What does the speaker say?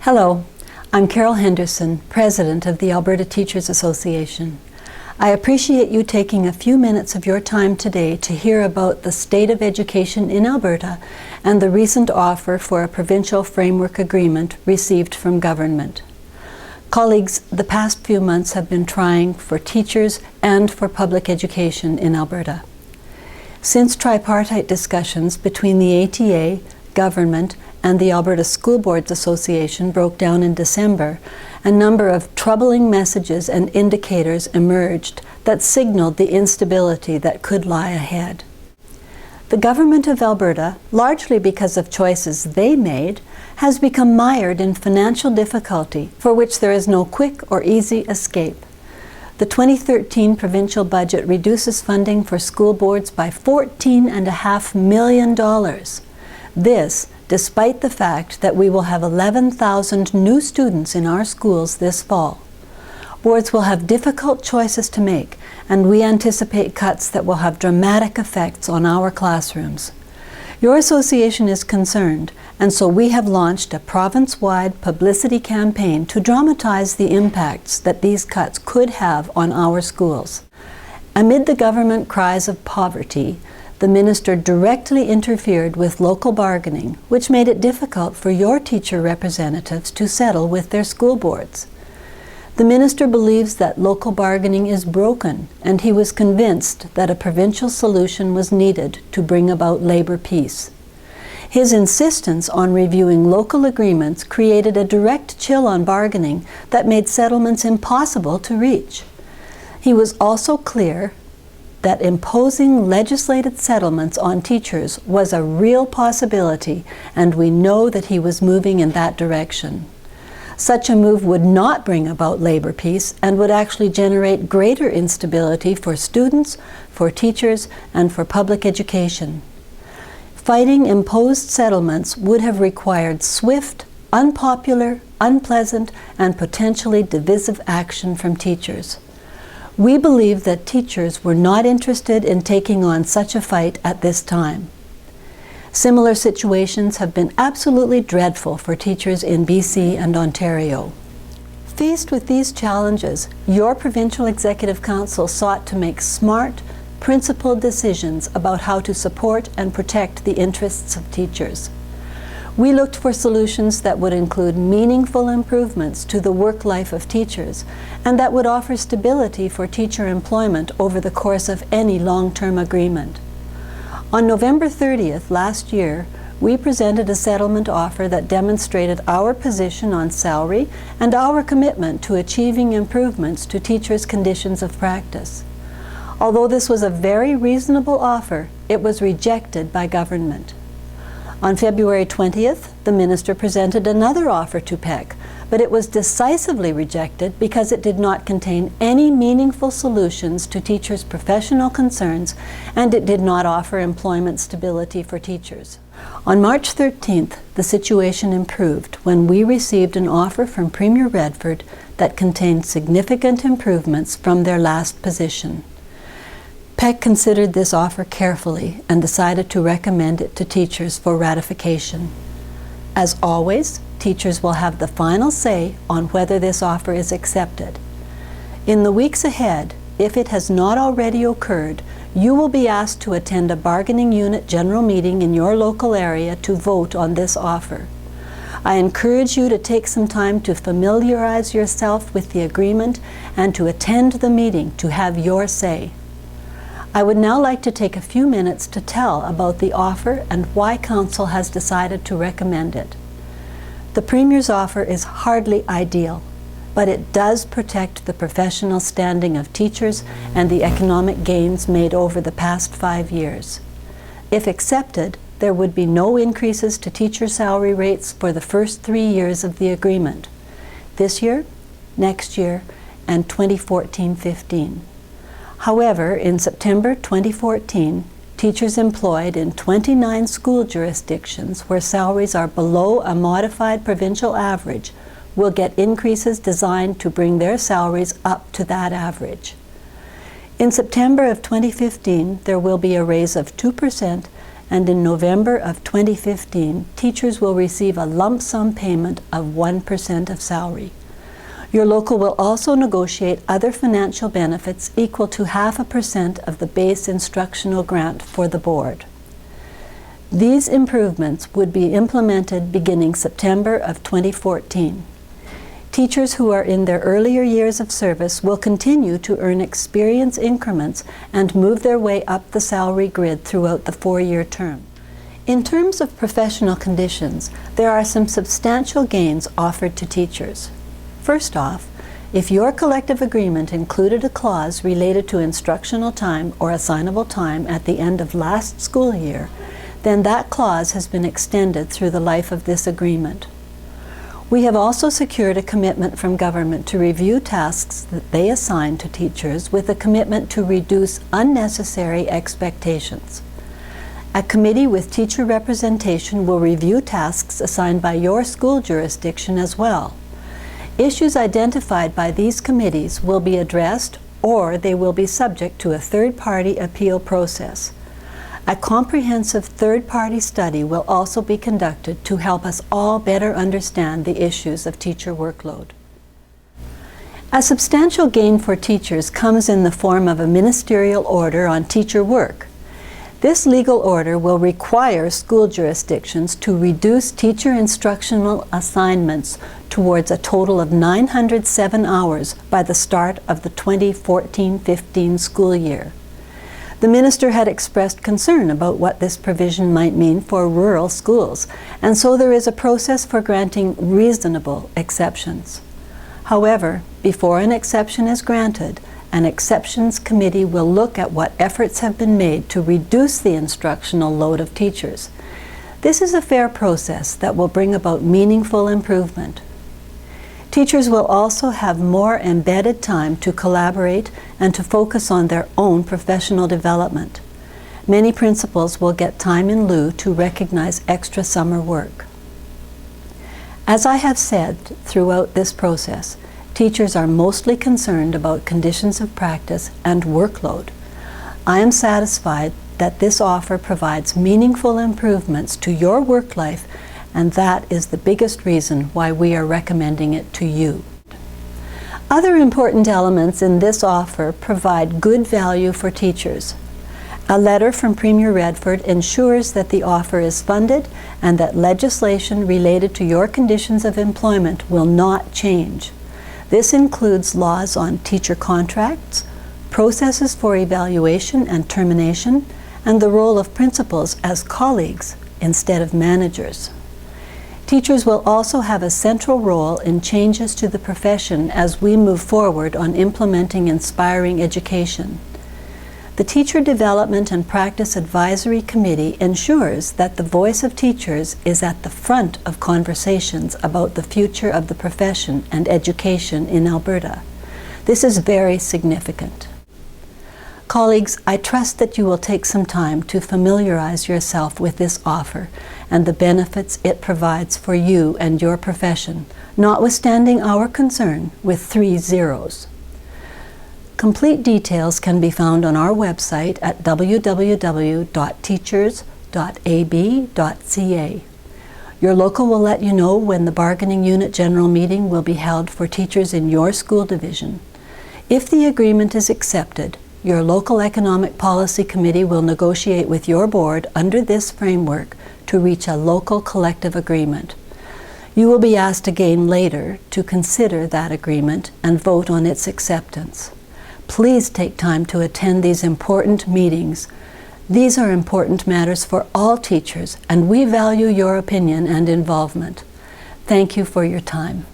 Hello, I'm Carol Henderson, President of the Alberta Teachers Association. I appreciate you taking a few minutes of your time today to hear about the state of education in Alberta and the recent offer for a provincial framework agreement received from government. Colleagues, the past few months have been trying for teachers and for public education in Alberta. Since tripartite discussions between the ATA, government, and the Alberta School Boards Association broke down in December, a number of troubling messages and indicators emerged that signaled the instability that could lie ahead. The government of Alberta, largely because of choices they made, has become mired in financial difficulty for which there is no quick or easy escape. The 2013 provincial budget reduces funding for school boards by $14.5 million. This, despite the fact that we will have 11,000 new students in our schools this fall. Boards will have difficult choices to make, and we anticipate cuts that will have dramatic effects on our classrooms. Your association is concerned, and so we have launched a province-wide publicity campaign to dramatize the impacts that these cuts could have on our schools. Amid the government cries of poverty, the minister directly interfered with local bargaining, which made it difficult for your teacher representatives to settle with their school boards. The minister believes that local bargaining is broken, and he was convinced that a provincial solution was needed to bring about labor peace. His insistence on reviewing local agreements created a direct chill on bargaining that made settlements impossible to reach. He was also clear that imposing legislated settlements on teachers was a real possibility, and we know that he was moving in that direction. Such a move would not bring about labor peace and would actually generate greater instability for students, for teachers, and for public education. Fighting imposed settlements would have required swift, unpopular, unpleasant, and potentially divisive action from teachers. We believe that teachers were not interested in taking on such a fight at this time. Similar situations have been absolutely dreadful for teachers in BC and Ontario. Faced with these challenges, your Provincial Executive Council sought to make smart, principled decisions about how to support and protect the interests of teachers. We looked for solutions that would include meaningful improvements to the work life of teachers and that would offer stability for teacher employment over the course of any long-term agreement. On November 30th last year, we presented a settlement offer that demonstrated our position on salary and our commitment to achieving improvements to teachers' conditions of practice. Although this was a very reasonable offer, it was rejected by government. On February 20th, the minister presented another offer to PEC, but it was decisively rejected because it did not contain any meaningful solutions to teachers' professional concerns, and it did not offer employment stability for teachers. On March 13th, the situation improved when we received an offer from Premier Redford that contained significant improvements from their last position. PEC considered this offer carefully and decided to recommend it to teachers for ratification. As always, teachers will have the final say on whether this offer is accepted. In the weeks ahead, if it has not already occurred, you will be asked to attend a bargaining unit general meeting in your local area to vote on this offer. I encourage you to take some time to familiarize yourself with the agreement and to attend the meeting to have your say. I would now like to take a few minutes to tell about the offer and why Council has decided to recommend it. The Premier's offer is hardly ideal, but it does protect the professional standing of teachers and the economic gains made over the past 5 years. If accepted, there would be no increases to teacher salary rates for the first 3 years of the agreement, this year, next year, and 2014-15. However, in September 2014, teachers employed in 29 school jurisdictions where salaries are below a modified provincial average will get increases designed to bring their salaries up to that average. In September of 2015, there will be a raise of 2%, and in November of 2015, teachers will receive a lump sum payment of 1% of salary. Your local will also negotiate other financial benefits equal to 0.5% of the base instructional grant for the board. These improvements would be implemented beginning September of 2014. Teachers who are in their earlier years of service will continue to earn experience increments and move their way up the salary grid throughout the 4-year term. In terms of professional conditions, there are some substantial gains offered to teachers. First off, if your collective agreement included a clause related to instructional time or assignable time at the end of last school year, then that clause has been extended through the life of this agreement. We have also secured a commitment from government to review tasks that they assign to teachers with a commitment to reduce unnecessary expectations. A committee with teacher representation will review tasks assigned by your school jurisdiction as well. Issues identified by these committees will be addressed, or they will be subject to a third-party appeal process. A comprehensive third-party study will also be conducted to help us all better understand the issues of teacher workload. A substantial gain for teachers comes in the form of a ministerial order on teacher work. This legal order will require school jurisdictions to reduce teacher instructional assignments towards a total of 907 hours by the start of the 2014-15 school year. The minister had expressed concern about what this provision might mean for rural schools, and so there is a process for granting reasonable exceptions. However, before an exception is granted, an exceptions committee will look at what efforts have been made to reduce the instructional load of teachers. This is a fair process that will bring about meaningful improvement. Teachers will also have more embedded time to collaborate and to focus on their own professional development. Many principals will get time in lieu to recognize extra summer work. As I have said throughout this process, teachers are mostly concerned about conditions of practice and workload. I am satisfied that this offer provides meaningful improvements to your work life, and that is the biggest reason why we are recommending it to you. Other important elements in this offer provide good value for teachers. A letter from Premier Redford ensures that the offer is funded and that legislation related to your conditions of employment will not change. This includes laws on teacher contracts, processes for evaluation and termination, and the role of principals as colleagues instead of managers. Teachers will also have a central role in changes to the profession as we move forward on implementing inspiring education. The Teacher Development and Practice Advisory Committee ensures that the voice of teachers is at the front of conversations about the future of the profession and education in Alberta. This is very significant. Colleagues, I trust that you will take some time to familiarize yourself with this offer and the benefits it provides for you and your profession, notwithstanding our concern with 3 zeros. Complete details can be found on our website at www.teachers.ab.ca. Your local will let you know when the bargaining unit general meeting will be held for teachers in your school division. If the agreement is accepted, your local Economic Policy Committee will negotiate with your board under this framework to reach a local collective agreement. You will be asked again later to consider that agreement and vote on its acceptance. Please take time to attend these important meetings. These are important matters for all teachers, and we value your opinion and involvement. Thank you for your time.